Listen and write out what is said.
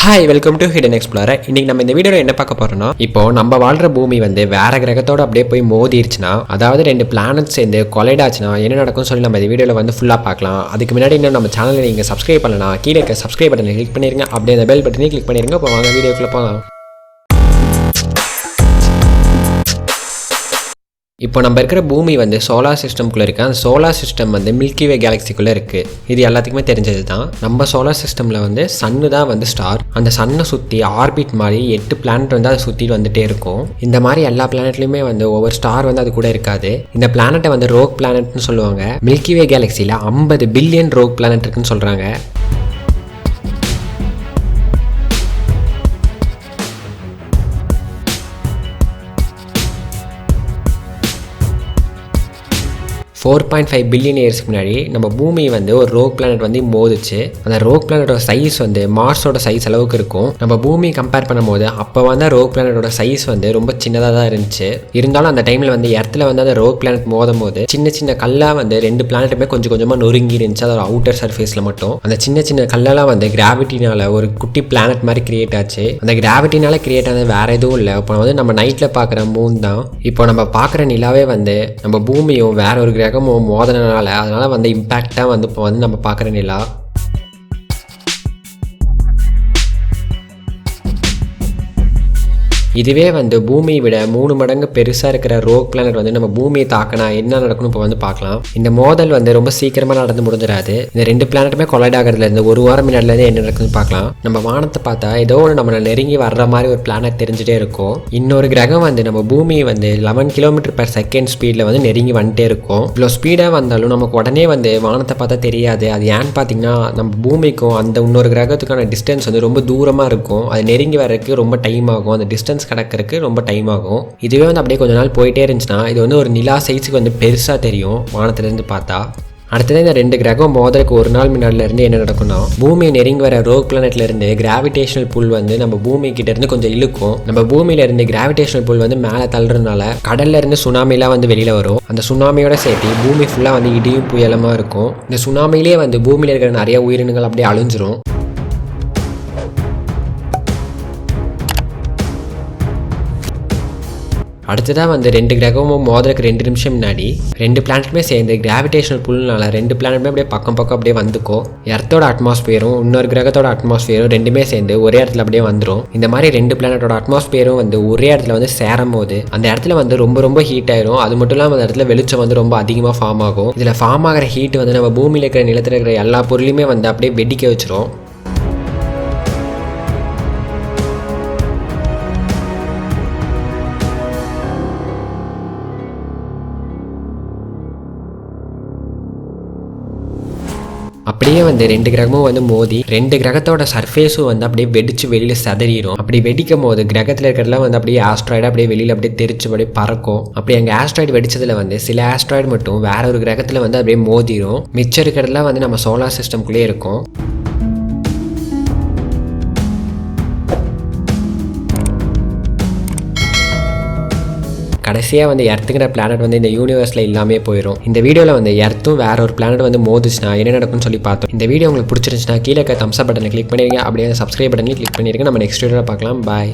Hi welcome to hidden explorer. இன்னைக்கு நம்ம இந்த வீடியோவில் என்ன பார்க்க போறோம்னா, இப்போ நம்ம வாழ்ற பூமி வேற கிரகத்தோட அப்படியே போய் மோதிருச்சுன்னா, அதாவது 2 பிளானட் சேர்ந்து கொலைட் ஆச்சுன்னா என்ன நடக்கும்னு சொல்லி நம்ம இந்த வீடியோவில் ஃபுல்லாக பார்க்கலாம். அதுக்கு முன்னாடி இன்னும் நம்ம சேனலை நீங்கள் சப்ஸ்கிரைப் பண்ணலாம், கீழே இருக்க சப்ஸ்கிரைப் பட்டனை கிளிக் பண்ணிருங்க, அப்படியே அந்த பெல் பட்டனையும் கிளிக் பண்ணிருங்க. இப்போ வாங்க வீடியோக்குள்ள போகலாம். இப்போ நம்ம இருக்கிற பூமி சோலார் சிஸ்டம்குள்ளே இருக்குது. அந்த சோலார் சிஸ்டம் மில்கி வே கேலக்சிக்குள்ளே இருக்குது. இது எல்லாத்துக்குமே தெரிஞ்சது தான். நம்ம சோலார் சிஸ்டமில் சன்னு தான் ஸ்டார். அந்த சன்னை சுற்றி ஆர்பிட் மாதிரி 8 பிளானட் அதை சுற்றிட்டு வந்துட்டே இருக்கும். இந்த மாதிரி எல்லா பிளானட்லையுமே ஒவ்வொரு ஸ்டார் அது கூட இருக்காது. இந்த பிளானட்டை ரோக் பிளானட்னு சொல்லுவாங்க. மில்கி வே கேலக்சியில் 50 பில்லியன் ரோக் பிளானட் இருக்குன்னு சொல்கிறாங்க. $4.5 பில்லியன் இயர்ஸ்க்கு முன்னாடி நம்ம பூமி ஒரு ரோக் பிளானட் மோதிச்சு. அந்த ரோக் பிளானட்டோட சைஸ் மார்ஸோட சைஸ் அளவுக்கு இருக்கும். நம்ம பூமி கம்பேர் பண்ணும்போது அப்போ ரோக் பிளானட்டோட சைஸ் ரொம்ப சின்னதாக தான் இருந்துச்சு. இருந்தாலும் அந்த டைமில் எர்த்தில் அந்த ரோக் பிளானட் மோதும் போது சின்ன சின்ன கல்லாக 2 பிளானட்டுமே கொஞ்சம் கொஞ்சமாக நொறுங்கி இருந்துச்சு. அதோட அவுட்டர் சர்ஃபேஸில் மட்டும் அந்த சின்ன சின்ன கல்லெல்லாம் கிராவிட்டினால ஒரு குட்டி பிளானட் மாதிரி கிரியேட் ஆச்சு. அந்த கிராவிட்டினால கிரியேட் ஆனது வேற எதுவும் இல்லை. இப்போ நம்ம நைட்டில் பார்க்குற மூன் தான். இப்போ நம்ம பார்க்குற நிலாவே நம்ம பூமியும் வேற ஒரு மோதனால அதனால இம்பாக்டா இப்போ நம்ம பார்க்குற நிலா. இதுவே பூமியை விட 3 மடங்கு பெருசாக இருக்கிற ரோக் பிளானட் நம்ம பூமியை தாக்கினா என்ன நடக்கணும் இப்போ பார்க்கலாம். இந்த மோதல் ரொம்ப சீக்கிரமாக நடந்து முடிஞ்சிடாது. இந்த 2 பிளானட்டுமே கொலைட் ஆகிறதுலேருந்து ஒரு வாரம் முன்னாடிலேருந்து என்ன நடக்குதுன்னு பார்க்கலாம். நம்ம வானத்தை பார்த்தா ஏதோ ஒன்று நம்ம நெருங்கி வர்ற மாதிரி ஒரு பிளானட் தெரிஞ்சுட்டே இருக்கும். இன்னொரு கிரகம் நம்ம பூமியை 11 km/s ஸ்பீடில் நெருங்கி வந்துட்டே இருக்கும். இவ்வளோ ஸ்பீடாக வந்தாலும் நமக்கு உடனே வானத்தை பார்த்தா தெரியாது. அது ஏன்னு பார்த்தீங்கன்னா நம்ம பூமிக்கும் அந்த இன்னொரு கிரகத்துக்கான டிஸ்டன்ஸ் ரொம்ப தூரமாக இருக்கும். அது நெருங்கி வர்றதுக்கு ரொம்ப டைம் ஆகும். அந்த டிஸ்டன்ஸ் கடக்கிறதுக்கு ரொம்ப டைம் ஆகும். இதுவே அப்படியே கொஞ்ச நாள் போயிட்டே இருந்துச்சுன்னா இது ஒரு நிலா சைஸுக்கு பெருசாக தெரியும் வானத்திலேருந்து பார்த்தா. அடுத்தது இந்த 2 கிரகம் மோதலுக்கு ஒரு நாள் முன்னாடிலேருந்து என்ன நடக்கும்னா, பூமியை நெருங்கி வர ரோக் பிளானட்லேருந்து கிராவிடேஷனல் புல் நம்ம பூமி கிட்ட இருந்து கொஞ்சம் இழுக்கும். நம்ம பூமியிலேருந்து கிராவிடேஷனல் புல் மேலே தள்ளுறதுனால கடல்ல இருந்து சுனாமிலாம் வெளியில் வரும். அந்த சுனாமியோட சேர்த்து பூமி ஃபுல்லாக இடியும் புயலமாக இருக்கும். இந்த சுனாமிலே பூமியில் இருக்கிற நிறைய உயிரினங்கள் அப்படியே அழிஞ்சிரும். அடுத்ததாக 2 கிரகமும் மோதலுக்கு 2 நிமிஷம் முன்னாடி 2 பிளானட்டுமே சேர்ந்து கிராவிடேஷனல் புல்னால 2 பிளானட்டுமே அப்படியே பக்கம் அப்படியே வந்துக்கும். எர்த்தோட அட்மாஸ்பியரும் இன்னொரு கிரகத்தோட அட்மாஸ்பியரும் ரெண்டுமே சேர்ந்து ஒரே இடத்துல அப்படியே வந்துடும். இந்த மாதிரி 2 பிளானட்டோட அட்மாஸ்பியரும் ஒரே இடத்துல சேரும் போது அந்த இடத்துல ரொம்ப ஹீட் ஆயிரும். அது மட்டும் இல்லாமல் அந்த இடத்துல வெளிச்சம் ரொம்ப அதிகமாக ஃபார்ம் ஆகும். இதில் ஃபார்ம் ஆகிற ஹீட் நம்ம பூமியில் இருக்கிற நிலத்தில் இருக்கிற எல்லா பொருளையுமே அப்படியே வெடிக்க வச்சிரும். அப்படியே 2 கிரகமும் மோதி 2 கிரகத்தோட சர்ஃபேஸும் அப்படியே வெடிச்சு வெளியில சதறிடும். அப்படி வெடிக்கும் போது கிரகத்தில் இருக்கிறதுலாம் அப்படியே ஆஸ்ட்ராய்டு அப்படியே வெளியில அப்படியே தெரிச்சு அப்படியே பறக்கும். அப்படி அங்கே ஆஸ்ட்ராய்டு வெடிச்சதுல சில ஆஸ்ட்ராய்டு மட்டும் வேற ஒரு கிரகத்தில் அப்படியே மோதிரும். மிச்சம் இருக்கிறதுலாம் நம்ம சோலார் சிஸ்டம்குள்ளேயே இருக்கும். கடைசியாக எர்த்துங்கிற பிளானட் இந்த யூனிவர்ஸில் இல்லாமே போயிடும். இந்த வீடியோவில் எர்த்தும் வேற ஒரு பிளானட் மோதிச்சுன்னா என்ன நடக்கும்னு சொல்லி பார்த்தோம். இந்த வீடியோ உங்களுக்கு பிடிச்சிருந்துச்சுன்னா கீழே தம்ஸ் அப் பட்டனை கிளிக் பண்ணிடுங்க, அப்படியே சப்ஸ்கிரைப் பட்டனை கிளிக் பண்ணிடுங்க. நம்ம நெக்ஸ்ட் வீடியோவில் பார்க்கலாம். பாய்.